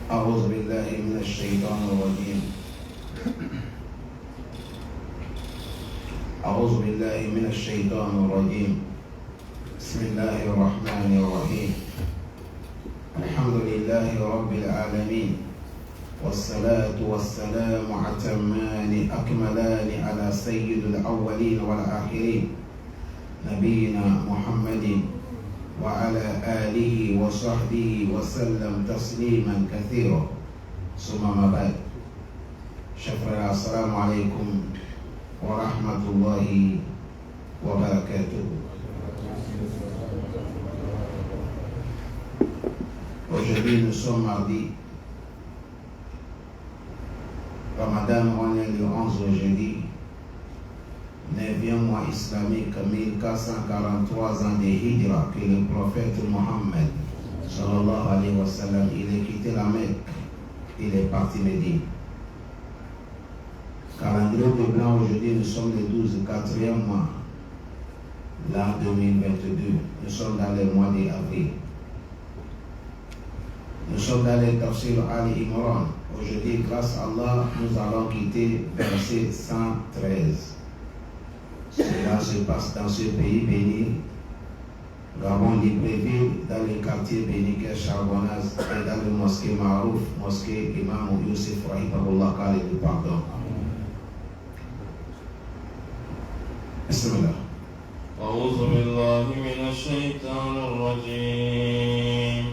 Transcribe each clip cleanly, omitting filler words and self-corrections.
أعوذ بالله من الشيطان الرجيم. أعوذ بالله من الشيطان الرجيم. بسم الله الرحمن الرحيم. الحمد لله رب العالمين، والصلاة والسلام أتمان أكملان على سيد الأولين والآخرين نبينا محمد وعلى آله وصحبه وسلم تسليما كثيرا. ثم ما بعد، شكرا. السلام عليكم ورحمة الله وبركاته. Aujourd'hui nous sommes mardi. Ramadan, on est le 11 jeudi, 9e mois islamique, 1443 ans de Hijra, que le prophète Mohammed sallallahu alayhi wa sallam, il a quitté la Mecque, il est parti Médine. Calendrier de blanc, aujourd'hui nous sommes le 12, 4e mois, l'an 2022. Nous sommes dans le mois d'avril. Nous sommes dans le tafsir Ali Imran. Aujourd'hui, grâce à Allah, nous allons quitter verset 113. Cela se passe dans ce pays béni, Gabon, Libreville, dans le quartier béni qu'est Charbonnaz, et dans le mosquée Marouf, mosquée Imam Youssef Rahimahullah, car il nous pardonne. Bismillah. أعوذ بالله من الشيطان الرجيم.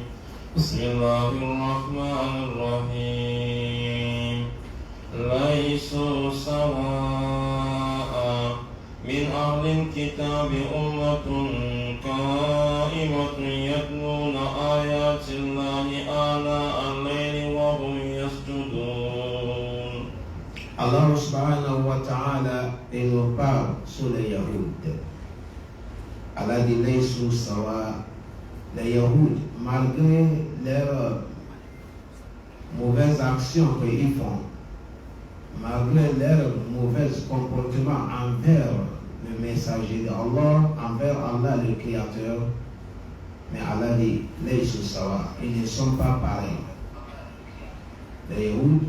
بسم الله الرحمن الرحيم. ليسوا سواء من أهل الكتاب أمة قائمة يتلون آيات الله آناء الليل وهم يسجدون. Allah subhanahu wa ta'ala nous parle sur les Yahoud. Allah dit Laysu sawa. Les Yahoud, malgré leurs mauvaises actions qu'ils font, malgré leur mauvais comportement envers le messager d'Allah, envers Allah le Créateur, mais Allah dit Laysu sawa, ils ne sont pas pareils. Les Yahoud,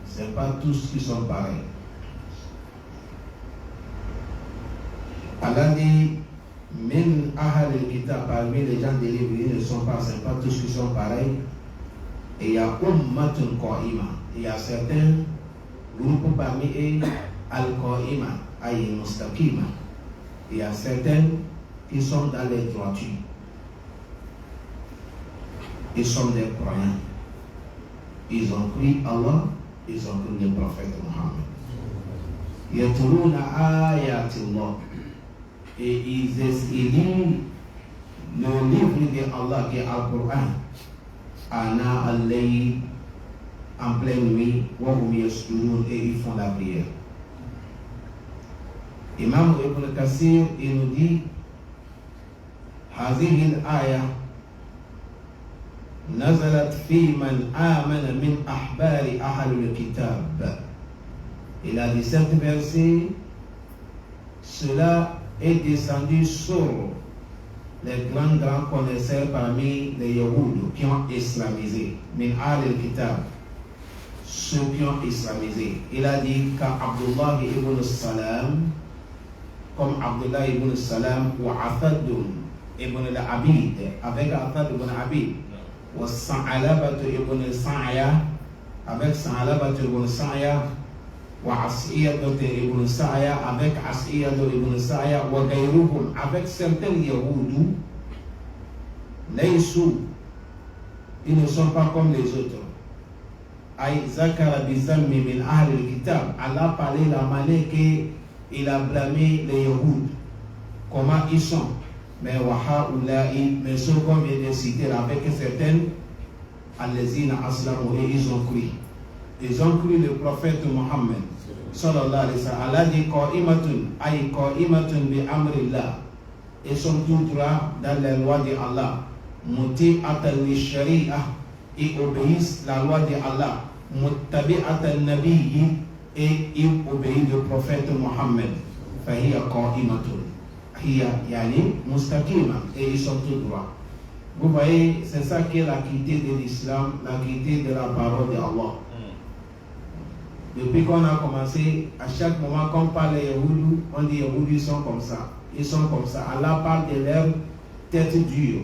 ce n'est pas tous qui sont pareils. Allah dit Min ahal al-kitab, parmi les gens des livres, ils ne sont pas, ce n'est pas tous qui sont pareils. Et il y a ummatun qa'ima, il y a certains groupes parmi eux, al-qa'ima, ay mustaqima. Il y a certains qui sont dans les droitures. Ils sont des croyants. Ils ont cru Allah, ils ont cru le prophète Mohammed. Yatluna ayatillah. Et ils lisent le livre de Allah qui est Al-Qur'an. Ana al-layl, en pleine nuit, wa hum yasjudun, et ils font la prière. Imam Ibn Kassir, il nous dit هذه الآية نزلت في من آمن من أحبار أهل الكتاب. Il a dit cette verset, cela est descendu sur les grands connaisseurs parmi les Yahoud qui ont islamisé. Min al-Kitab, ceux qui ont islamisé. Il a dit qu'Abdullah ibn Salam, comme Abdullah ibn Salam, ou Afad ibn al-Abid, avec Afad ibn Abid, ou Sa'alabat ibn Sa'ya, avec Sa'alabat ibn Sa'ya, وعصية ابن سعيا avec عصية ابن سعيا وغيرهم avec certains Yahoudou. ليسوا, ils ne sont pas comme les autres. أي ذكر بذم من أهل الكتاب. Allah parlait la manière qu'il a blâmé les Yahoud, comment ils sont. Mais وهؤلاء, mais ceux qu'on vient de citer avec certaines, الذين أسلموا, et ils ont cru. Ils ont cru le prophète Mohammed sallallahu alayhi wa sallam. Allah dit qa'imatun, ay qa'imatun bi amrillah. Ils sont tout droit dans les lois de Allah. Muti'atan li sharia, ils obéissent la loi de Allah. Muttabi'atan nabiyyi, et ils obéissent le prophète Mohammed. Fahiya qa'imatun. Hiya yani mustaqima, et ils sont tout droit. Vous voyez, c'est ça qui est la qualité de l'islam, la qualité de la parole d'Allah. Depuis qu'on a commencé, à chaque moment qu'on parle des Yahoudis, on dit Yahoudis sont comme ça. Ils sont comme ça. Allah parle de leur tête dure.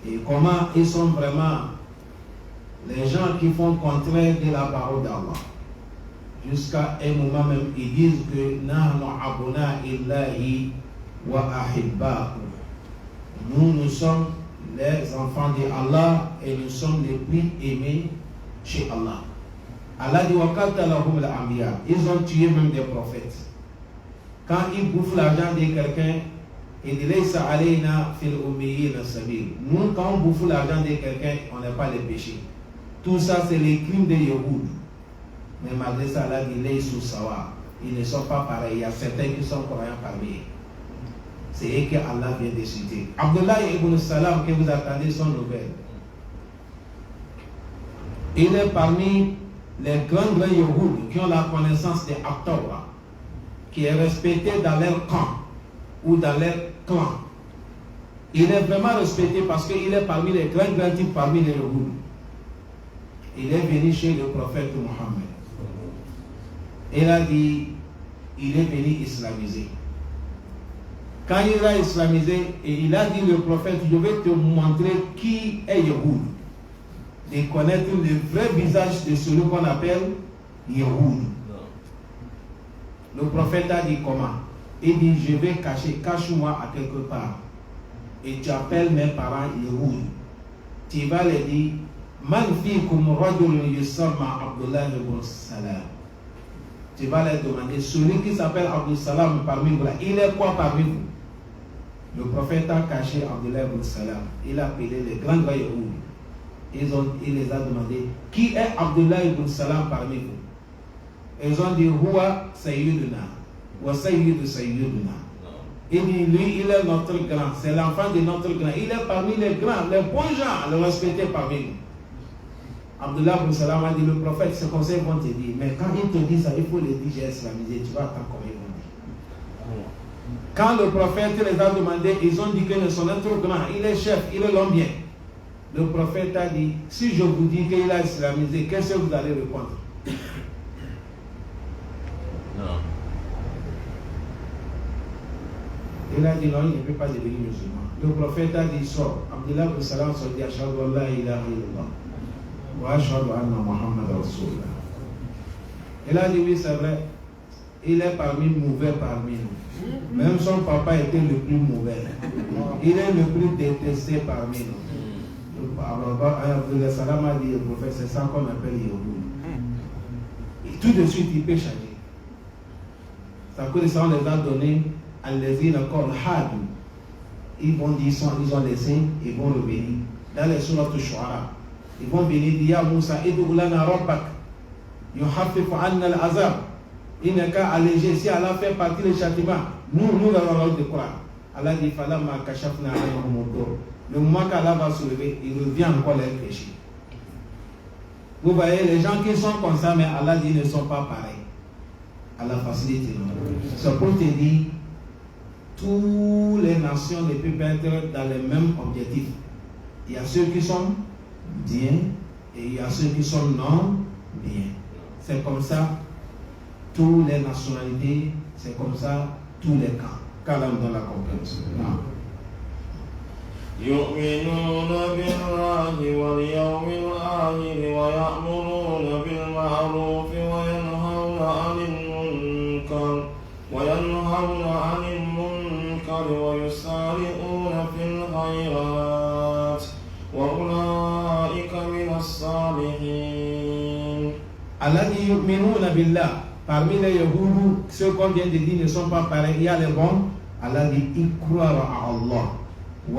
Et comment ils sont vraiment les gens qui font contraire de la parole d'Allah. Jusqu'à un moment même, ils disent que Nahnu abuna illahi wa ahibba'u. Nous sommes les enfants d'Allah et nous sommes les plus aimés chez Allah. Allah dit wa qatalahum al-anbiya. Ils ont tué même des prophètes. Quand ils bouffent l'argent de quelqu'un, ils disent laysa alayna fil ummiyina sabil. Nous, quand on bouffe l'argent de quelqu'un, on n'a pas les péchés. Tout ça, c'est les crimes des Yahoud. Mais malgré ça, Allah dit laysu sawa. Ils ne sont pas pareils. Il y a certains qui sont croyants parmi eux. C'est eux que Allah vient de citer. Abdullah ibn Salam, que vous attendez son nouvelle. Il est parmi les grands Yahoud qui ont la connaissance des At-Tawra, qui est respecté dans leur camp ou dans leur clan. Il est vraiment respecté parce qu'il est parmi les grands types parmi les Yahoud. Il est venu chez le prophète Mohammed. Il a dit, il est venu islamiser. Quand il a islamisé, et il a dit le prophète, je vais te montrer qui est Yahoud. De connaître le vrai visage de celui qu'on appelle Yahoud. Le prophète a dit comment? Il dit, je vais cache-moi à quelque part. Et tu appelles mes parents Yahoud. Tu vas les dire, Man fikum rajulun yusamma Abdullah ibn Salam. Tu vas leur demander, celui qui s'appelle Abdul Salam parmi vous, il est quoi parmi vous? Le prophète a caché Abdullah ibn Salam. Il a appelé les grands Yahoud. Il les a demandé, qui est Abdullah ibn Salam parmi vous? Ils ont dit, Huwa Sayyiduna, wa Sayyidu Sayyiduna. Il dit, lui, il est notre grand, c'est l'enfant de notre grand. Il est parmi les grands, les bons gens, le respecter parmi nous. Abdullah ibn Salam a dit, le prophète, ce conseil vont te dire, mais quand ils te disent ça, il faut les dire, j'ai islamisé, tu vas attendre combien ils vont dire. Quand le prophète les a demandé, ils ont dit que son être grand, il est chef, il est l'homme bien. Le prophète a dit, si je vous dis qu'il a islamisé, qu'est-ce que vous allez répondre? Non. Il a dit non, il ne peut pas devenir musulman. Le prophète a dit, sort. Abdullah ibn Salam se dit, Ashhadu an la ilaha illallah. Wa ashhadu anna Muhammad Rasulullah. Il a dit, oui, c'est vrai. Il est parmi mauvais parmi nous. Même son papa était le plus mauvais. Il est le plus détesté parmi nous. Abdullah Salam a dit, le prophète, c'est ça qu'on appelle Yahoud. Et tout de suite, il peut changer. Ça que ça, on les a donnés, on les a encore hadu. Ils vont dire, ils ont laissé, ils vont revenir. Dans les sourates Shu'ara, ils vont venir dire, Ya Moussa, idou lana rabbak, yuhaffifu anna al-azab. Il n'est qu'à alléger. Si Allah fait partie des châtiments, nous allons le croire. Allah dit, Falama kashafna alayhum ad-dur. Le moment qu'Allah va soulever, il revient encore les péchés. Vous voyez, les gens qui sont comme ça, mais Allah dit, ne sont pas pareils. Allah facilite. C'est pour te dire, toutes les nations ne peuvent pas être dans les mêmes objectifs. Il y a ceux qui sont bien et il y a ceux qui sont non bien. C'est comme ça, toutes les nationalités, c'est comme ça, tous les camps. Qu'Allah nous donne la compréhension. يؤمنون بالله واليوم الآخر ويأمرون بالمعروف وينهون عن المنكر ويسارعون في الخيرات وأولئك من الصالحين. Allah dit yu'minuna billah. Parmi les Yahoudis, ceux qu'on vient de dire ne sont pas pareils. Il y a les bons. Allah dit ils croient à Allah. Et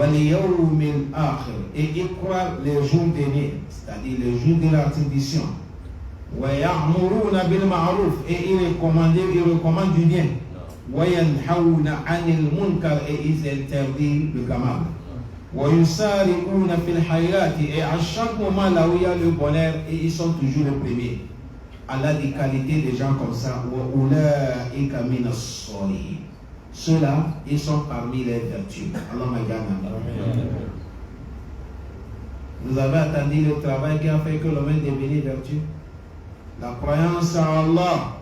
ils croient les jours derniers, c'est-à-dire les jours de la tradition. Et ils recommandent du bien. Et ils interdisent le gamal. Et à chaque moment là où il y a le bonheur, et ils sont toujours les premiers. Allah dit qualité des gens comme ça. Ceux-là, ils sont parmi les vertus. Allah m'a gagné. Vous avez attendu le travail qui a fait que l'homme est devenu vertueux. La croyance en Allah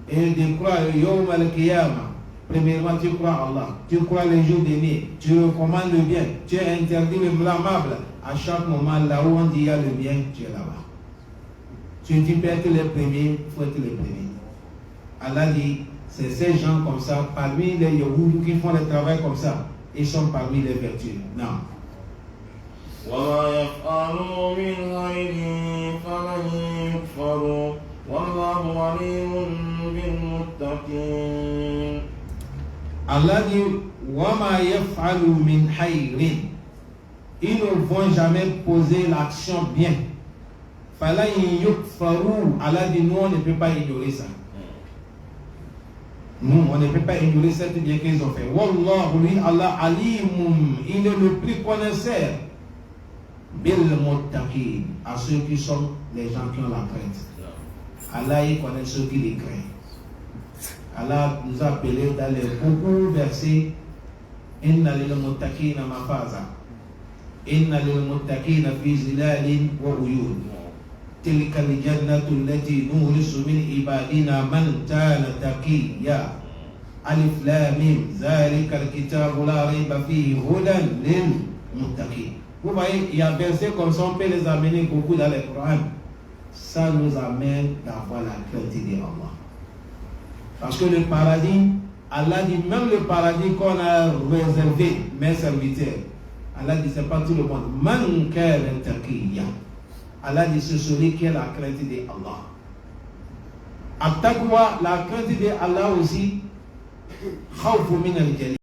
et de croire Yawm al-Qiyamah. Premièrement, tu crois en Allah, tu crois les jours derniers, tu recommandes le bien, tu interdis le blâmable. À chaque moment, là où on dit il y a le bien, tu es là-bas. Tu peux être les premiers, il faut être les premiers. Allah dit, c'est ces gens comme ça, parmi les Yahoudis qui font le travail comme ça, ils sont parmi les vertus. Non. وما يفعلوا من خير فلن يكفروا والله عليم بالمتقين. Allah dit وَمَا يَفْعَلُوا مِنْ خَيْرٍ. Ils ne vont jamais poser l'action bien. فَلَنْ يُكْفَرُوا. Allah dit nous on ne peut pas ignorer ça. Nous on ne peut pas ignorer cette bien qu'ils ont fait. Wallahu lui Allah alimum. Il est le plus connaisseur. Bil muttaqin, à ceux qui sont les gens qui ont la crainte. Allah il connaît ceux qui les craignent. Allah nous a appelé dans les beaucoup versets Inna lil muttaqina mafaza Inna lil muttaqina fi zilalin wa uyun Tilka al jannatu allati nurisu min ibadina man kana taqiyya Alif lam mim Zalika al kitabu la rayba fihi hudan lil muttaqin. Vous voyez, il y a des versets comme ça, on peut les amener beaucoup dans le Coran. Ça nous amène d'avoir la crainte d'Allah. Parce que le paradis, Allah dit, même le paradis qu'on a réservé, mes serviteurs, Allah dit, c'est pas tout le monde. Man kana taqiyya. Allah dit, c'est celui qui a la crainte d'Allah. At-taqwa, la crainte d'Allah aussi, khawfu min al-jalil.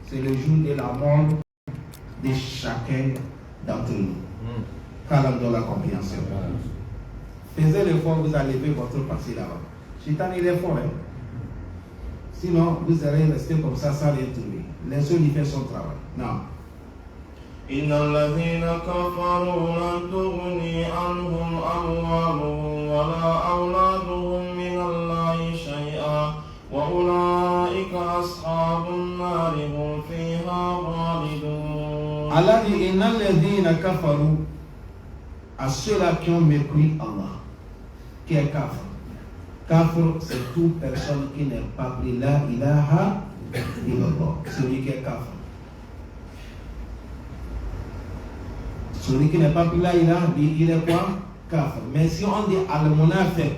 C'est le jour de la mort de chacun d'entre nous. Qu'Allah donne la compréhension. Faisez l'effort, vous allez lever votre passé là-bas. Shaitan, il est fort. Hein? Sinon, vous allez rester comme ça sans rien trouver. Laissez-lui faire son travail. Non. إن الذين كفروا لن تغني عنهم أموالهم ولا أولادهم من الله شيئا وأولئك أصحاب النار هم فيها خالدون. Allah dit إن الذين كفروا, à ceux-là qui ont mépris Allah, qui est kafir. Kafir, c'est toute personne qui n'est pas pris la ilaha illallah. Celui qui est kafir. Celui qui n'est pas pris la ilaha, il est quoi? Kafir. Mais si on dit al-munafiq,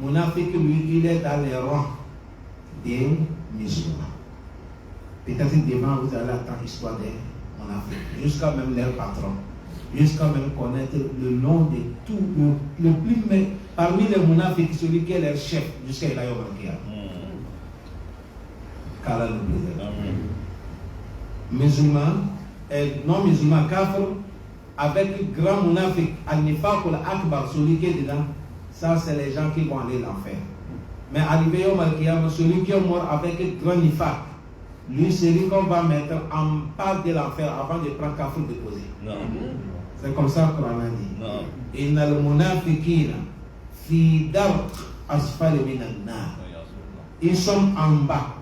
munafiq, lui, il est dans les rangs des musulmans. Peut-être demain, vous allez attendre l'histoire des munafiq, jusqu'à même leur patron. Jusqu'à même connaître le nom de tout, le plus, mais parmi les munafiq, celui qui est leur chef, jusqu'à la Yom Al-Qiyam. Qu'Allah nous préserve. Musulmans et non-musulmans, kafir, avec grand munafiq, al-nifaq ou al-akbar, celui qui est dedans, ça c'est les gens qui vont aller l'enfer. Mais arrivé Yom Al-Qiyam, celui qui est mort avec grand nifaq, lui c'est lui qu'on va mettre en part de l'enfer avant de prendre kafir déposé. C'est comme ça qu'on a dit. Inna al-munafiqina fi darq asfal minan nar. Ils sont en bas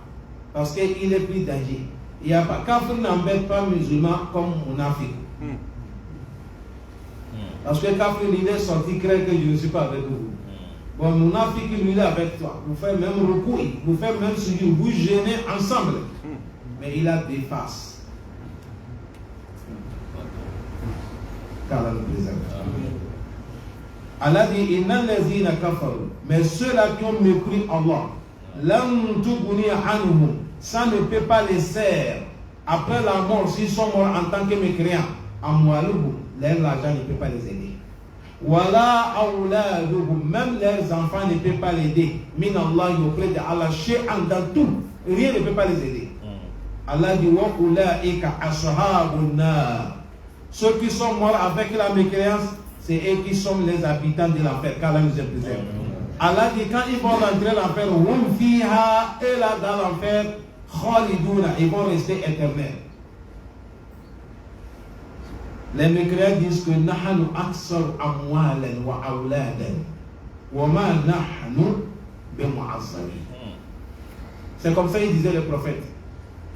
parce qu'il est plus dangereux. Il n'y a pas kafir n'embête pas musulman comme munafiq. Parce que kafir il est sorti créer que je ne suis pas avec vous. Bon, munafiq lui est avec toi. Vous faites même recours, vous faites même sujud, vous gênez ensemble. Mais il a des faces. qu'Allah nous préserve. Allah dit Inna lazina kafaru, mais ceux-là qui ont mépris Allah, lam tughni anhum, ça ne peut pas les servir après la mort, s'ils sont morts en tant que mécréants, amwaluhum, leur argent ne peut pas les aider. Wala awladuhum, même leurs enfants ne peuvent pas l'aider. Min Allah auprès de Allah, shay'an dans tout, rien ne peut pas les aider. Allah dit wa ulaika ashabun nar. Ceux qui sont morts avec la mécréance, c'est eux qui sont les habitants de l'enfer, qu'Allah nous préserve. Allah dit quand ils vont rentrer l'enfer, hum fiha, et là dans l'enfer, khaliduna, ils vont rester éternels. Les mécréants disent que nahanu aksar amwalan wa awladan wa ma nahnu bimu'azzabin. C'est comme ça il disait le prophète.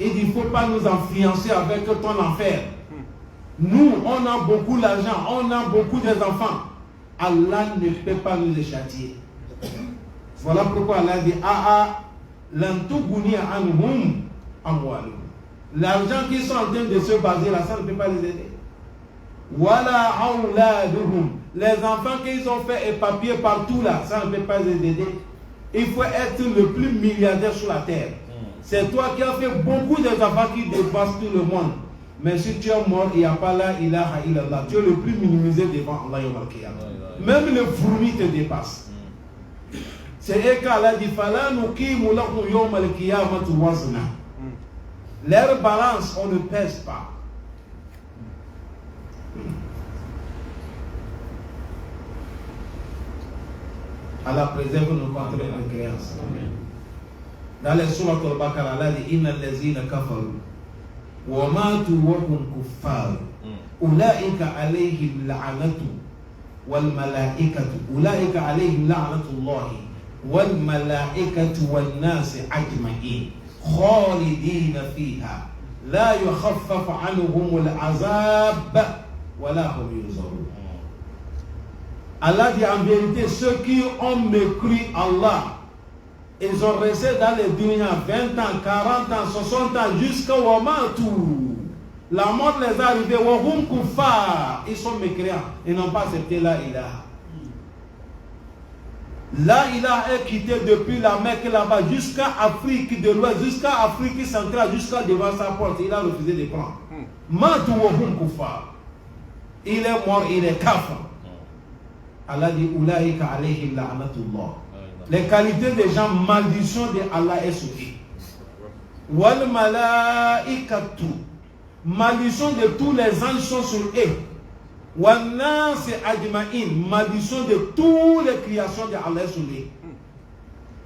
Il dit il ne faut pas nous influencer avec ton enfer. Nous, on a beaucoup d'argent, on a beaucoup d'enfants. Allah ne peut pas nous les châtier. Voilà pourquoi Allah dit l'argent qu'ils sont en train de se baser là, ça ne peut pas les aider. Voilà les enfants qu'ils ont fait éparpiller partout là, ça ne peut pas les aider. Il faut être le plus milliardaire sur la terre. C'est toi qui as fait beaucoup d'enfants qui dépassent tout le monde. Mais si tu es mort, il n'y a pas la ilaha illallah. Tu es le plus minimisé devant Allah yawm al-qiyamah. Même les fourmis te dépassent. C'est eux qu'Allah dit fala nuqimu lahum yawm al-qiyamati wazna. Leur balance, on ne pèse pas. Allah préserve nos contre les créances. Dans les sourates al-Baqarah, Allah dit inna allazina kafaru wa matu wa hum kuffar ulaika alayhim la'natu wal malaikatu ulaika alayhim la'natullahi wal malaikatu wan nas ajma'in khalidina fiha la yukhaffaf anhum al-azab wa la hum yunzarun. Allah dit en vérité, ceux qui ont mécru Allah, ils ont resté dans les dunya 20 ans, 40 ans, 60 ans, jusqu'à Wamatu. La mort les est arrivée, Wahum Kuffar, ils sont mécréants, ils n'ont pas accepté la ilaha. La ilaha est quittée depuis la Mecque là-bas, jusqu'à Afrique de l'Ouest, jusqu'à Afrique centrale, jusqu'à devant sa porte, il a refusé de prendre. Matu Wahum Kuffar. Il est mort, il est kafir. Allah dit Ulaika alayhim la'natullah. Les qualités des gens, malédiction de Allah est sur eux. Wal malaikatu. Malédiction de tous les anges sont sur eux. Wal nas ajma'in. Malédiction de toutes les créations de Allah sur eux.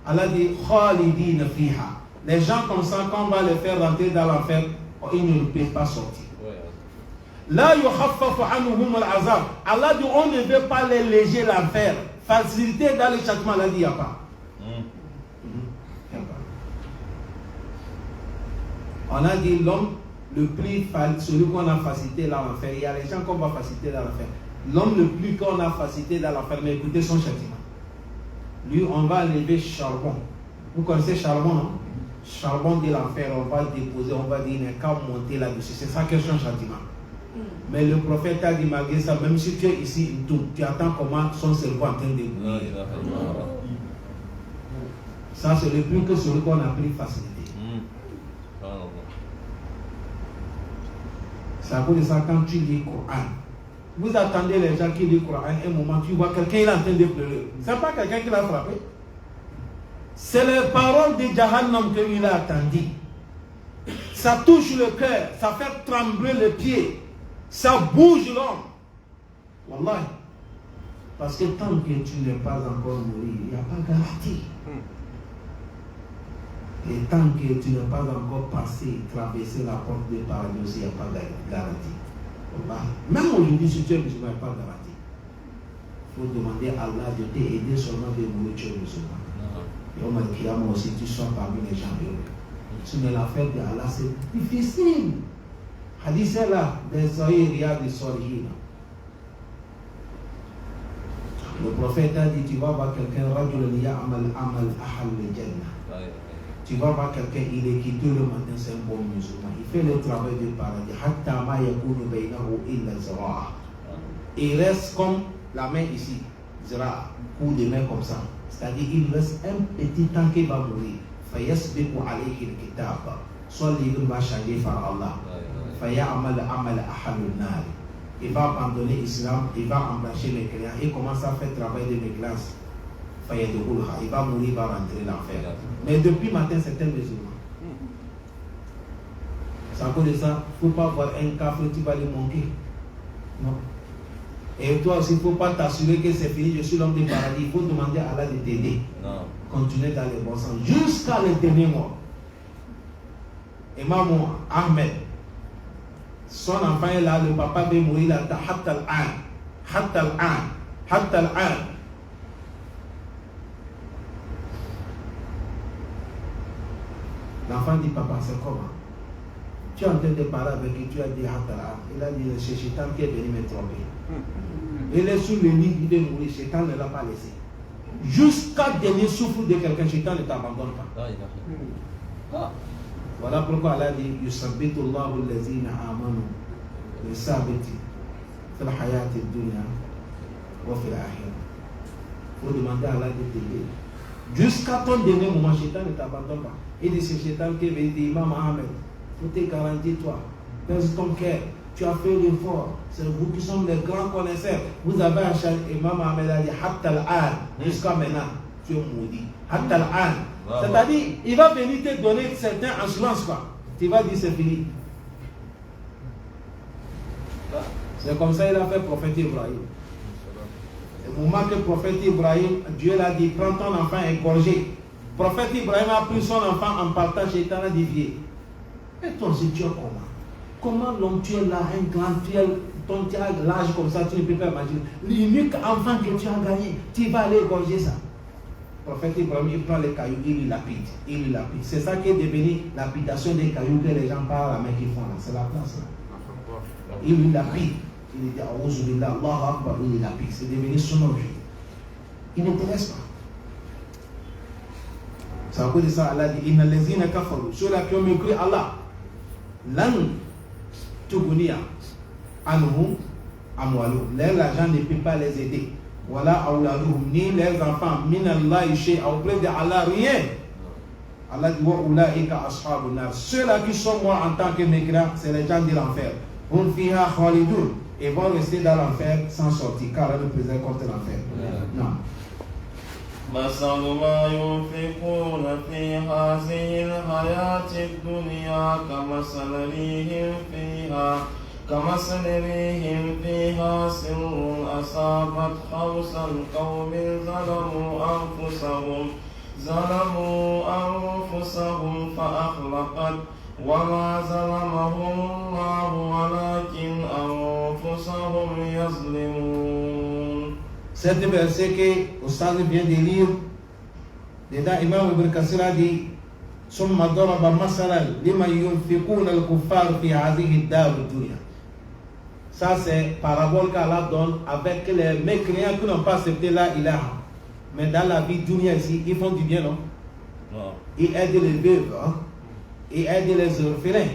Allah dit khalidina fiha. Les gens comme ça, quand on va les faire rentrer dans l'enfer, ils ne peuvent pas sortir. La yukhaffafu anhum al-azab. Allah dit on ne veut pas les léger l'enfer. Facilité dans le châtiment, Allah dit il n'y a pas. On a dit l'homme le plus, celui qu'on a facilité dans l'enfer. Il y a les gens qu'on va faciliter dans l'enfer. L'homme le plus qu'on a facilité dans l'enfer, mais écoutez son châtiment. Lui, on va enlever charbon. Vous connaissez charbon, non? Charbon de l'enfer, on va déposer, on va dire, il n'y a qu'à monter là-dessus. C'est ça qui est son châtiment. Mais le prophète a dit malgré ça, même si tu es ici, tu attends comment son cerveau est en train de bouger. Ça, c'est le plus que celui qu'on a pris facilité. C'est à cause de ça, quand tu lis le Coran, vous attendez les gens qui lisent le Coran, un moment, tu vois quelqu'un il est en train de pleurer. Ce n'est pas quelqu'un qui l'a frappé. C'est les paroles de Jahannam qu'il a attendu. Ça touche le cœur, ça fait trembler les pieds. Ça bouge l'homme. Wallah. Parce que tant que tu n'es pas encore mort, il n'y a pas de garantie. Et tant que tu n'es pas encore passé, traversé la porte du paradis, il n'y a pas de garantie. Wallah. Même aujourd'hui, si tu es musulman, il n'y a pas de garantie. Il faut demander à Allah de t'aider seulement de mourir, tu es musulman. Et au Malkiyama aussi, tu sois parmi les gens heureux. Si mais l'affaire de Allah, c'est difficile. Hadith est là, des Sahih Riyad des Salihin. Le prophète a dit, tu vas voir quelqu'un, tu vas voir quelqu'un, il est quitté le matin, c'est un bon musulman. Il fait le travail du paradis. Il reste comme la main ici, zira, coup de main comme ça. C'est-à-dire, il reste un petit temps qu'il va mourir. Soit l'île va changer par Allah. Il va abandonner l'islam, il va embrasser les croyants, il commence à faire travail de méglance. Il va mourir, il va rentrer l'enfer. Mais depuis matin, c'est un musulman. C'est à cause de ça, il ne faut pas voir un café, tu vas le manquer. Non. Et toi aussi, il ne faut pas t'assurer que c'est fini, je suis l'homme du paradis. Il faut demander à Allah de t'aider. Continuer dans le bon sens jusqu'à le dernier mort. Imam Ahmed, son enfant est là, le papa va mourir là, hatta al-an. L'enfant dit, papa, c'est comment? Tu es en train de parler avec qui tu as dit Hatala. Il a dit c'est Shaitan qui est venu me tromper. Il est sous le lit, il est mourir. Shaitan ne l'a pas laissé. Jusqu'à dernier souffle de quelqu'un, Shaitan ne t'abandonne pas. Voilà pourquoi Allah dit Yusabbitu Allahu allazina amanu bisabiti fil hayati dunya wa fil akhirah. Il faut demander à Allah de t'aider. Jusqu'à ton dernier moment, Shaitan ne t'abandonne pas. Il dit c'est Shaitan qui veut dire Imam Ahmed, faut te garantir toi, pèse ton cœur, tu as fait l'effort, c'est vous qui sommes les grands connaisseurs. Vous avez acheté, Imam Ahmed a dit Hatta al-an, jusqu'à maintenant, tu es maudit. Hatta al-an. C'est-à-dire, il va venir te donner certaines assurances, quoi. Tu vas dire c'est fini. C'est comme ça qu'il a fait le prophète Ibrahim. Au moment que le prophète Ibrahim, Dieu l'a dit, prends ton enfant égorgé. Le prophète Ibrahim a pris son enfant en partant, Shaitan a dévié. Et toi aussi, tu es comment? Comment l'homme, tu es là, un grand, tu as l'âge comme ça, tu ne peux pas imaginer. L'unique enfant que tu as gagné, tu vas aller égorger ça. Le prophète Ibrahim, il prend les cailloux, il les lapide. C'est ça qui est devenu lapidation des cailloux que les gens parlent à la main qui font là. C'est la place là. Il les lapide. Il dit Aouzubillah, Allahu Akbar, il les lapide. C'est devenu son objet. Il ne te laisse pas. C'est à cause de ça, Allah dit Inna lezina kafaru. Ceux-là qui ont mécru Allah. Lan tugunia anhum amwalu. L'argent ne peut pas les aider. Voilà auladuhum, ni les enfants, minallahi shay'a, auprès de Allah, rien. Allah dit wa ulaika ashabun nar. Ceux-là qui sont morts en tant que mécréants, c'est les gens de l'enfer. Hum fiha khalidun. Ils vont rester dans l'enfer sans sortir, car Allah nous préserve contre l'enfer. Non. مثل ما ينفقون في هذه الحياة الدنيا كمثل ريح فيها سر أصابت حوث القوم ظلموا أنفسهم فأخلقت وما ظلمهم الله ولكن أنفسهم يظلمون. Cet verset que Oustaz vient de lire, dedans Imam Ibn Kassir a dit ثم ضرب مثلا لما ينفقون الكفار في هذه الدار الدنيا. Ça c'est parabole qu'Allah donne avec les mécréants qui n'ont pas accepté la ilaha. Mais dans la vie dunya ici, ils font du bien, non? Ils aident les veuves, hein? Ils aident les orphelins.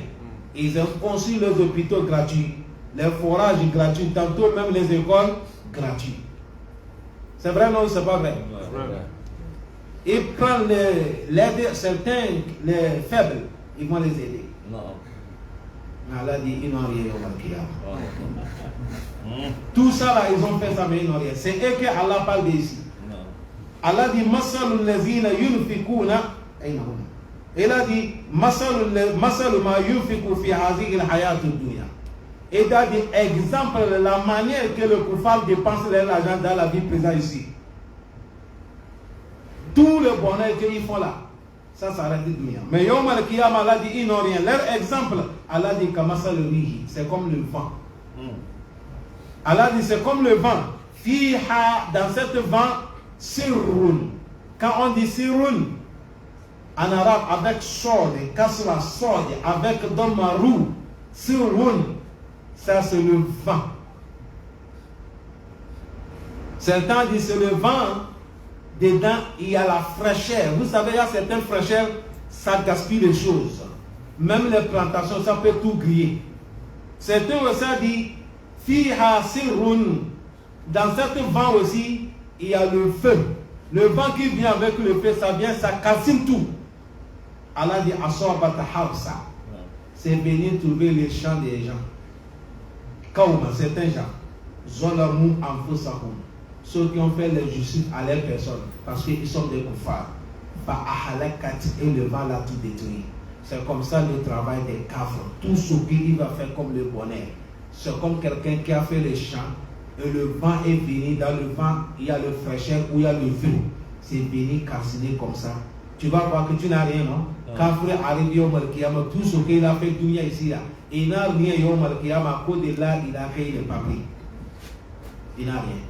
Ils ont construit les hôpitaux gratuits, les forages gratuits, tantôt même les écoles gratuites. C'est vrai, non, c'est pas vrai? Ils prennent l'aide, certains, les faibles, ils vont les aider. Non. Allah dit, ils n'ont rien au Qiyamah. Tout ça là, ils ont fait ça, mais ils n'ont rien. C'est eux que Allah parle d'ici. Allah dit, Masalul lezina yunfikuna. Il a dit, Masalul ma yunfiku fi hazihi al-hayat ad-dunya. Et il a dit, exemple, la manière que le kuffar dépense l'argent dans la vie présente ici. Tout le bonheur qu'ils font là, ça s'arrête de dunya. Mais Yom al-Qiyamah, Allah dit, ils n'ont rien. Leur exemple, Allah dit, Kamasal rihi, c'est comme le vent. Allah dit, c'est comme le vent. Fiha, dans cette vent, sirrun. Quand on dit sirrun, en arabe, avec sord, kasra, sord, avec domarou, sirrun, ça c'est le vent. Certains disent, c'est le vent. Dedans, il y a la fraîcheur. Vous savez, il y a certaines fraîcheurs, ça gaspille les choses. Même les plantations, ça peut tout griller. Certains aussi disent, fiha sirrun. Dans cet vent aussi, il y a le feu. Le vent qui vient avec le feu, ça vient, ça calcine tout. Allah dit, asobata hawsa. C'est venir trouver les champs des gens. Kaouma, certains gens. Zolamu anfusahum. Ceux qui ont fait la justice à leur personne, parce qu'ils sont des kuffars. Et le vent l'a tout détruit. C'est comme ça le travail des kafres. Tout ce qu'il va faire comme le bonheur. C'est comme quelqu'un qui a fait les champs et le vent est venu. Dans le vent, il y a le fraîcheur ou il y a le feu. C'est venu calciner comme ça. Tu vas voir que tu n'as rien, non? Kafre arrive Yom al-Qiyamah, tout ce qu'il a fait dunya ici là. Il n'a rien Yom al-Qiyamah, à cause de là, il a créé le papier. Il n'a rien.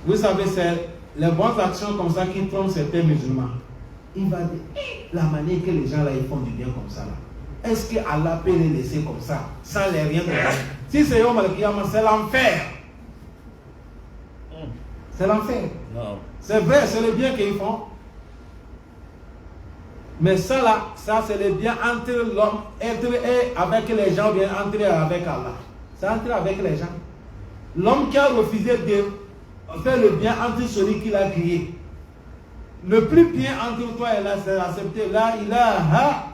Vous savez, c'est les bonnes actions comme ça qui trompent certains musulmans. Il va dire, la manière que les gens là, ils font du bien comme ça là. Est-ce que Allah peut les laisser comme ça, sans les rien faire? Si c'est Yom al-Qiyamah, c'est l'enfer. C'est l'enfer. C'est vrai, c'est le bien qu'ils font. Mais ça là, ça c'est le bien entre l'homme, et avec les gens, bien entrer avec Allah. C'est entrer avec les gens. L'homme qui a refusé de faire le bien entre celui qui l'a créé. Le plus bien entre toi et là, c'est accepter la ilaha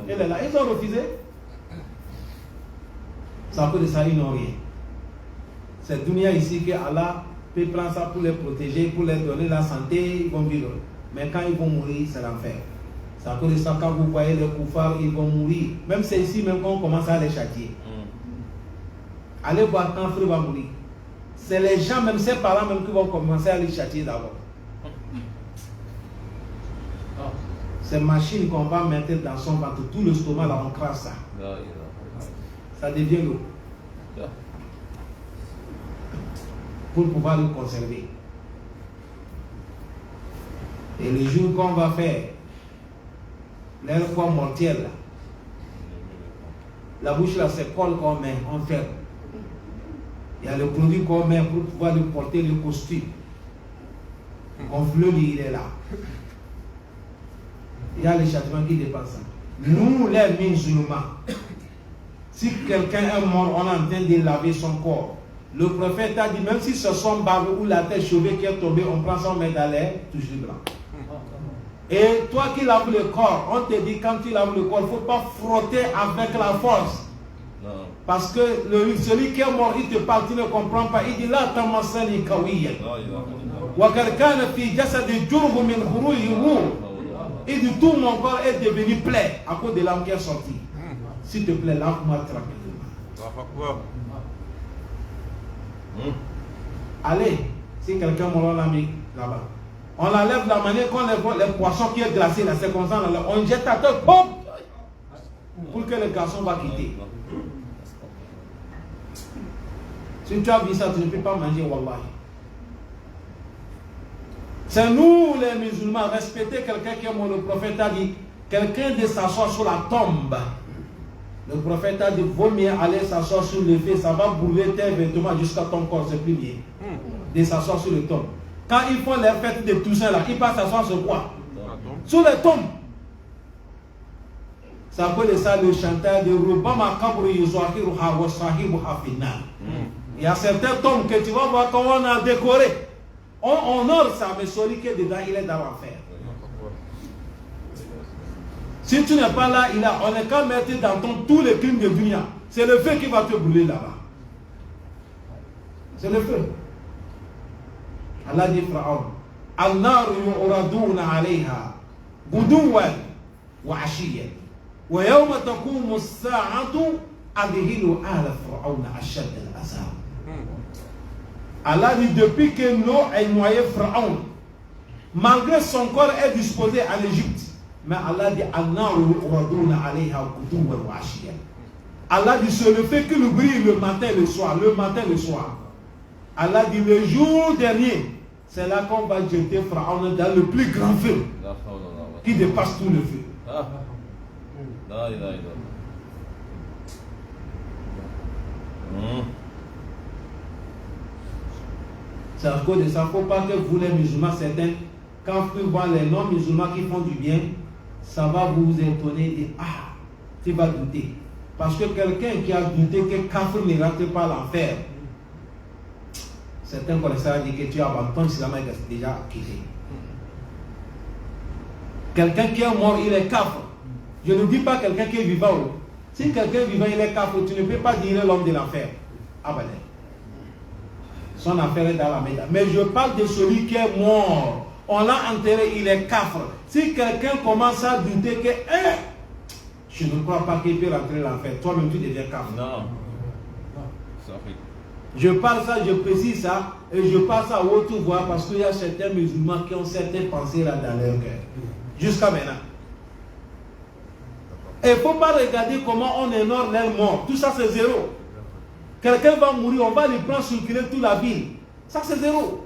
illallah. Ils ont refusé. Ça peut de ça, ils n'ont rien. Cette dunya ici que Allah peut prendre ça pour les protéger, pour leur donner la santé, ils vont vivre. Mais quand ils vont mourir, c'est l'enfer. Ça peut de ça, quand vous voyez les koufars, ils vont mourir. Même c'est ici même qu'on commence à les châtier. Allez voir quand frère va mourir. C'est les gens, même ses parents même qui vont commencer à les châtier d'abord. Ces machines qu'on va mettre dans son ventre, tout le stomac là, on crasse ça. Ça devient l'eau. Pour pouvoir le conserver. Et le jour qu'on va faire l'air quoi mortel là, la bouche là c'est colle qu'on met, on ferme. Il y a le produit qu'on met pour pouvoir lui porter le costume. Gonfle il est là. Il y a les châtiments qui dépassent. Nous les musulmans, si quelqu'un est mort, on est en train de laver son corps. Le prophète a dit, même si ce sont barbe ou la tête cheveux qui est tombée, on prend ça, on met dans l'air, toujours blanc. Et toi qui laves le corps, on te dit quand tu laves le corps, il ne faut pas frotter avec la force. Non. Parce que celui qui est mort, il te parle, tu ne comprends pas. Il dit là, tamasani kawiya. Wa karkana fi jasadi jurbu min khurujihi. Il dit tout mon corps est devenu plaie à cause de l'âme qui est sortie. S'il te plaît, lave-moi tranquillement. Allez, si quelqu'un mort l'a mis là-bas, on l'enlève de la manière qu'on lève les poissons qui est glacé là, c'est comme ça, on jette à terre, pop, pour que le garçon va quitter. Si tu as vu ça, tu ne peux pas manger, wallahi. C'est nous les musulmans, respecter quelqu'un qui est mort. Le prophète a dit, quelqu'un de s'asseoir sur la tombe. Le prophète a dit, vaut mieux aller s'asseoir sur le fait, ça va brûler tes vêtements jusqu'à ton corps, c'est plus bien. De s'asseoir sur le tombe. Quand ils font les fêtes de Toussaint là, ils passent s'asseoir sur quoi? Sur les tombes. Ça peut de ça le chanteur de Rubama Kabru Yuzahiruha wa Sahibuha Finna. Il y a certains tombes que tu vas voir comment on a décoré. On honore ça, mais celui qui est dedans, il est dans l'enfer. Si tu n'es pas là, on est qu'à mettre dans tous les crimes de dunya. C'est le feu qui va te brûler là-bas. C'est le feu. Allah dit Pharaon, Al-nar yu'raduna alayha guduwan wa ashiyan wa yawma taqumu as-sa'atu adhilu ala Pharaon ashad al-azab. Allah dit depuis que l'eau a noyé Pharaon, malgré son corps est disposé en Égypte, mais Allah dit Al-nar yu'raduna alayha guduwan wa ashiyan. Allah dit c'est le fait qu'il brille le matin et le soir, le matin et le soir. Allah dit le jour dernier, c'est là qu'on va jeter Pharaon dans le plus grand feu qui dépasse tout le feu. C'est à cause de ça, il ne faut pas que vous les musulmans, certains, quand vous voyez les non-musulmans qui font du bien, ça va vous étonner et ah, tu vas douter. Parce que quelqu'un qui a douté que Kafir ne rentre pas à l'enfer, certains connaisseurs disent que tu as abandonné l'islam est déjà quitté. Quelqu'un qui est mort, il est kafir. Je ne dis pas quelqu'un qui est vivant. Si quelqu'un est vivant, il est kafir, tu ne peux pas dire l'homme de l'enfer. Ah ben, son affaire est dans la médaille. Mais je parle de celui qui est mort. On l'a enterré, il est kafir. Si quelqu'un commence à douter que je ne crois pas qu'il peut rentrer dans l'enfer, toi-même tu deviens kafir. Non. Je parle ça, je précise ça, et je parle ça à haute voix parce qu'il y a certains musulmans qui ont certaines pensées là dans leur cœur. Jusqu'à maintenant. Et il ne faut pas regarder comment on honore leur mort. Tout ça c'est zéro. Quelqu'un va mourir, on va lui prendre circuler toute la ville. Ça c'est zéro.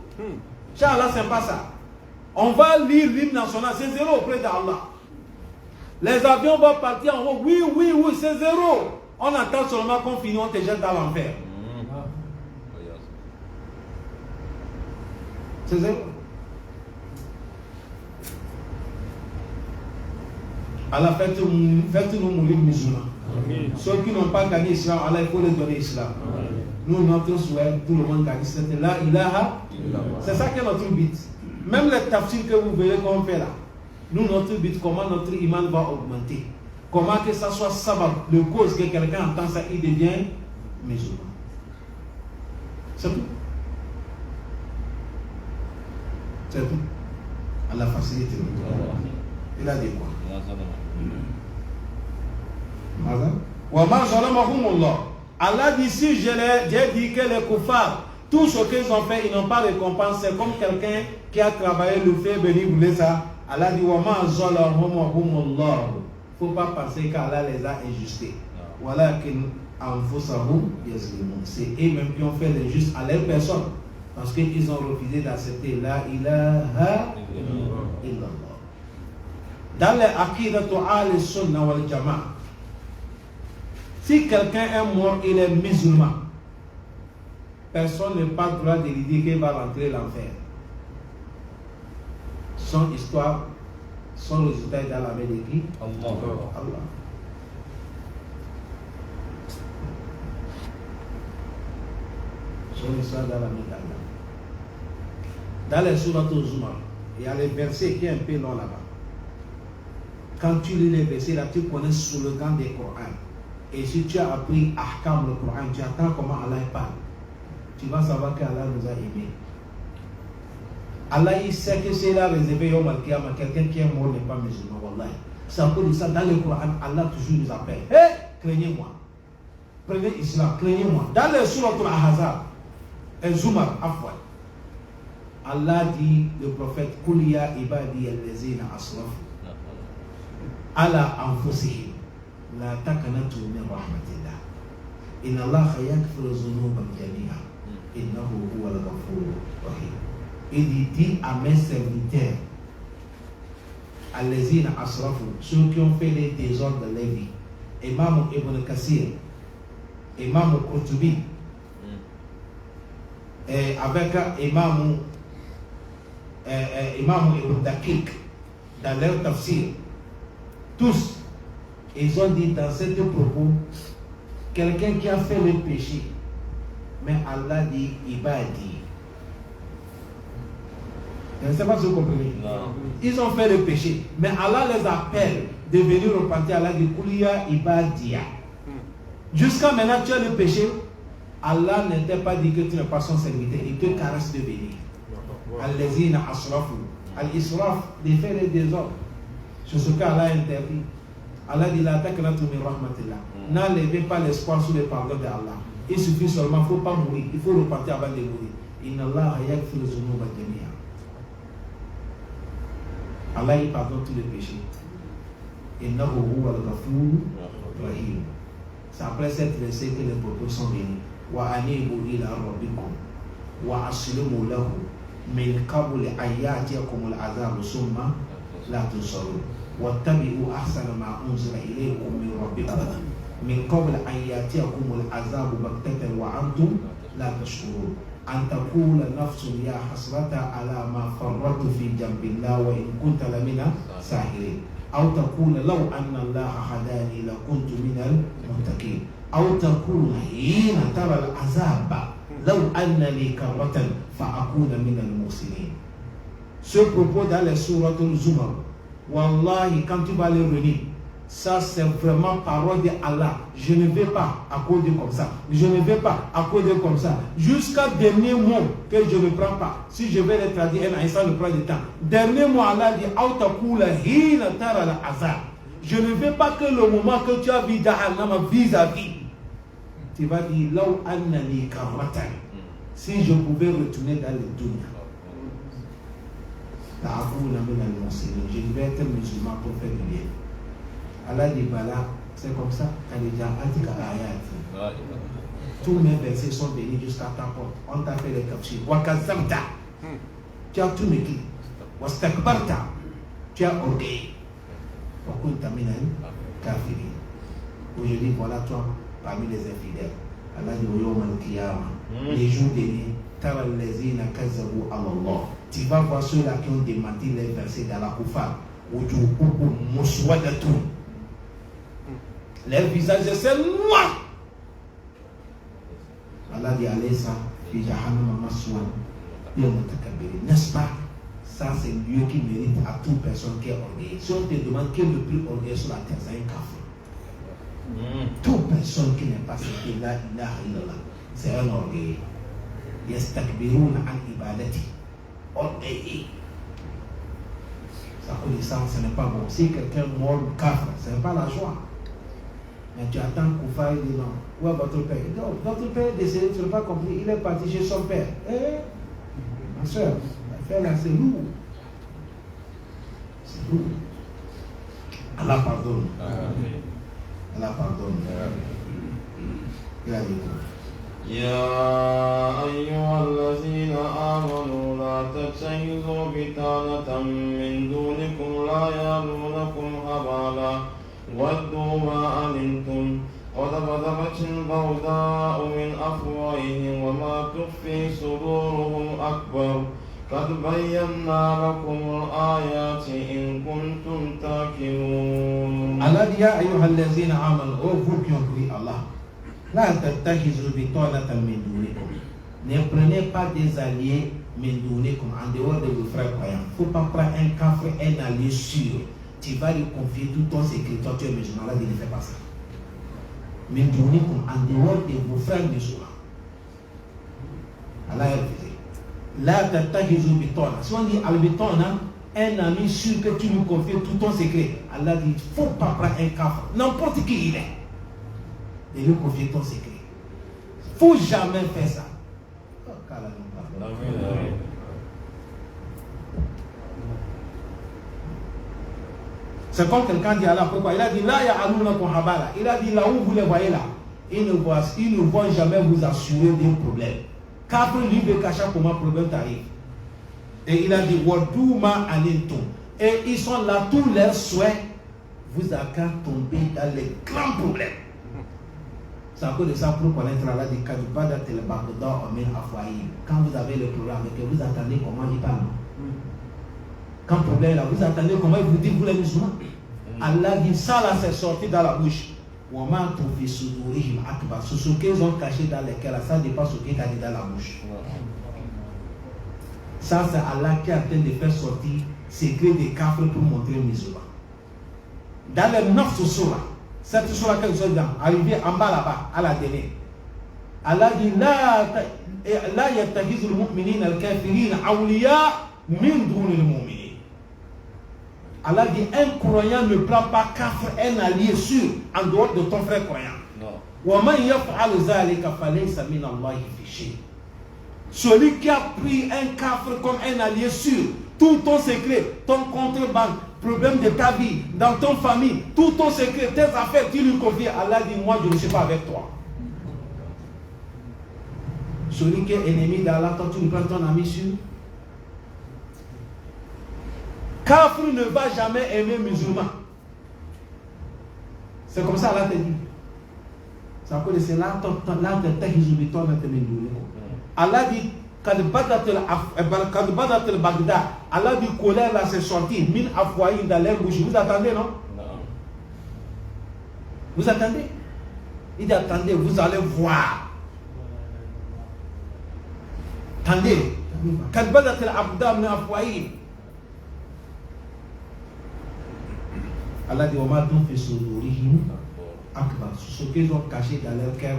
Inch'Allah, c'est pas ça. On va lire l'hymne national, c'est zéro auprès d'Allah. Les avions vont partir en haut. Oui, oui, oui, c'est zéro. On attend seulement qu'on finisse, on te jette dans l'enfer. C'est zéro. Allah, faites-nous mourir musulmans. Ceux qui n'ont pas gagné l'islam, Allah, il faut les donner l'islam. Nous, notre souhait, tout le monde gagne. C'était là, ilaha. C'est ça qui est notre but. Même les tafsirs que vous verrez qu'on fait là. Nous, notre but, comment notre iman va augmenter. Comment que ça soit sabab, le cause que quelqu'un entend ça, il devient musulman. C'est tout. C'est tout. Allah facilite. Il a dit quoi? Allah dit, si j'ai dit que les koufars, tout ce qu'ils ont fait, ils n'ont pas récompense. C'est comme quelqu'un qui a travaillé le fait, béni, voulait ça. Allah dit, il ne faut pas penser qu'Allah les a injustés. C'est eux-mêmes qui ont fait l'injuste à leur personne. Parce qu'ils ont refusé d'accepter la ilaha illallah. Dans les aqidatu al-sunnah wal jama'a, si quelqu'un est mort, il est musulman, personne n'a pas le droit de lui dire qu'il va rentrer l'enfer. Son histoire, son résultat est dans la main de qui? Allah. Son histoire dans la main d'Allah. Dans les sourates Zumar, il y a les versets qui est un peu long là-bas. Quand tu lis les versets là, tu connais sous le gant des Corans. Et si tu as appris Ahkam le Coran, tu attends comment Allah parle. Tu vas savoir qu'Allah nous a aimés. Allah il sait que c'est là réservé Yom Al-Qiyamah. Quelqu'un qui est mort n'est pas musulman. Wallahi. C'est à cause de ça, dans le Coran, Allah toujours nous appelle. Hé, craignez-moi. Prenez l'islam, craignez-moi. Dans le Surat Al-Ahzab, Zumar, Afwan, Allah dit, le prophète, Kouliya ibadi al-lazina asrafu ala anfusihim la takanatu min rahmatillah inna Allah yaghfiru dhunuba jami'a innahu huwal ghafurur rahim. Il dit à mes serviteurs, al-lazina asrafu, ceux qui ont fait les désordres de la vie, Imam Ibn Kassir, Imam Qurtubi, avec Imam Ibn Daqiq, dans leur tafsir, tous, ils ont dit dans ces deux propos, quelqu'un qui a fait le péché, mais Allah dit, ibadi. Je ne sais pas si vous comprenez. Non. Ils ont fait le péché, mais Allah les appelle de venir repentir. Allah dit, Kouliya ibadiya. Jusqu'à maintenant, tu as le péché. Allah n'était pas dit que tu n'es pas son serviteur. Il te caresse de venir. Al-lazina asrafu. Al-israf, de faire les désordres. C'est ce qu'Allah interdit. Allah dit, la takanatu min rahmatillah. N'enlevez pas l'espoir sous le pardon d'Allah. Il suffit seulement, il ne faut pas mourir. Il faut repentir avant de mourir. Inna Allah yaghfiru dhunuba jami'a. Allah il pardonne tous les péchés. Innahu huwal ghafurur rahim. C'est après cette verset que les prophètes sont venus. Wa anibu ila rabbikum wa aslimu lahu min qabli ayatikum al-azab summa la tusarun. واتبعوا أحسن ما أنزل إليكم من ربكم من قبل أن يأتيكم العذاب بغتة وأنتم لا تشعرون أن تقول نفس يا حسرة على ما فرطت في جنب الله وإن كنت لمن الساخرين أو تقول لو أن الله هداني لكنت من المتقين أو تقول حين ترى العذاب لو أن لي كرة فأكون من المحسنين. Ce propos dans les sourates Zumar, Wallahi, quand tu vas les relire, ça c'est vraiment parole de Allah. Je ne vais pas accorder comme ça. Je ne vais pas accorder comme ça. Jusqu'à dernier mot que je ne prends pas. Si je vais les traduire, ça ne prend du temps. Dernier mot, Allah dit, je ne veux pas que le moment que tu as vu Jahannam vis-à-vis, tu vas dire, si je pouvais retourner dans le dunya. Je vais être musulman pour faire du bien. Allah dit, voilà, c'est comme ça. Tous mes versets sont venus jusqu'à ta porte. On t'a fait les captures. Tu as tout négligé. Tu as orgueil. Aujourd'hui, voilà toi parmi les infidèles. Allah dit au Yawm al-Qiyamah, les jours derniers, Tara allazina kazabu Allah. Tu vas voir ceux-là qui ont démenti les versets dans la Kufar. Leur visage c'est noir. Allah dit alaysa fi jahannama maswan lil mutakabbirin. N'est-ce pas? Ça c'est le lieu qui mérite à toute personne qui est orgueilleuse. Si on te demande qui est le plus orgueilleux sur la terre, c'est un kafir. Toute personne qui n'est pas citée la ilaha illallah, c'est un orgueilleux. Yastakbiruna an ibadati. Orgueilleux. Sa connaissance, ce n'est pas bon. Si quelqu'un mord le kafir, ce n'est pas la joie. Mais tu attends Koufa, il dit non. Où est votre père? Non, votre père est décédé, tu n'as pas compris. Il est parti chez son père. Ma soeur, l'affaire là, c'est lourd. C'est lourd. Allah pardonne. Allah pardonne. Il a dit quoi? يا أيها الذين آمنوا لا تتخذوا بطانة من دونكم لا يألونكم خبالا ودوا ما أنتم قد بدت البغضاء من أفواههم وما تخفي صدورهم أكبر قد بينا لكم الآيات إن كنتم تعقلون. Allah dit يا أيها الذين آمنوا, ô vous qui ont cru Allah, la tattakhidhu bitanatan min dunikum. Ne prenez pas des alliés min dunikum en dehors de vos frères croyants. Il ne faut pas prendre un kafir, un allié sûr. Tu vas lui confier tout ton secret. Toi, tu es musulman. Allah dit ne fais pas ça. Min dunikum, en dehors de vos frères musulmans. Allah a refusé. La tattakhidhu bitana. Si on dit al-bitana, un ami sûr que tu lui confies tout ton secret. Allah dit il ne faut pas prendre un kafir, n'importe qui il est, et lui confier ton secret. Il ne faut jamais faire ça. C'est comme quelqu'un dit à Allah, pourquoi? Il a dit là, il y a Alouna Kohabala. Il a dit là où vous les voyez là, ils ne vont jamais vous assurer d'un problème. Car lui veut cacher comment le problème t'arrive. Et il a dit Wadouma alintum. Et ils sont là, tous leurs souhaits vous a qu'à tomber dans les grands problèmes. C'est à cause de ça pour connaître Allah dit quand vous avez le problème avec eux, vous attendez comment il parle. Quand le problème est là, vous attendez comment il vous dit vous les musulmans. Allah dit ça là c'est sorti dans la bouche. C'est ce qu'ils ont caché dans les cœurs, ça dépasse ce qu'il a dit dans la bouche. Ça c'est Allah qui est en train de faire sortir secret des kafirs pour montrer aux musulmans. Dans les 9 sourates, cette sourate que nous sommes arrivés en bas là-bas, à la dernière, Allah dit La yattakhidhul mu'minina al-kafirina awliya min dunil mu'minin. Allah dit un croyant ne prend pas kafir, un allié sûr en dehors de ton frère croyant. Wa man yaf'al zalika falaysa min Allahi fi shay. Celui qui a pris un kafir comme un allié sûr, tout ton secret, ton compte banque, problème de ta vie, dans ton famille, tout ton secret, tes affaires, tu lui confies. Allah dit moi je ne suis pas avec toi. Celui qui est ennemi d'Allah, toi tu lui prends ton ami sûr. Kafir ne va jamais aimer musulman. C'est comme ça Allah te dit. Ça peut laisser là, Allah dit quand Badat al-Baghdad, Allah dit colère là c'est sorti, min afwaï dans l'air bouche. Vous attendez, non? Vous attendez? Il dit attendez, vous allez voir. Attendez. Quand Badat al-Baghdad min afwaï. Allah dit ce qu'ils ont caché dans leur cœur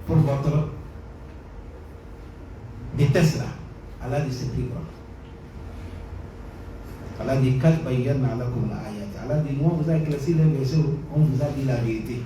pour votre déteste là. Allah dit c'est plus grand. Allah dit Allah dit nous on vous a éclairci les versets, on vous a dit la vérité.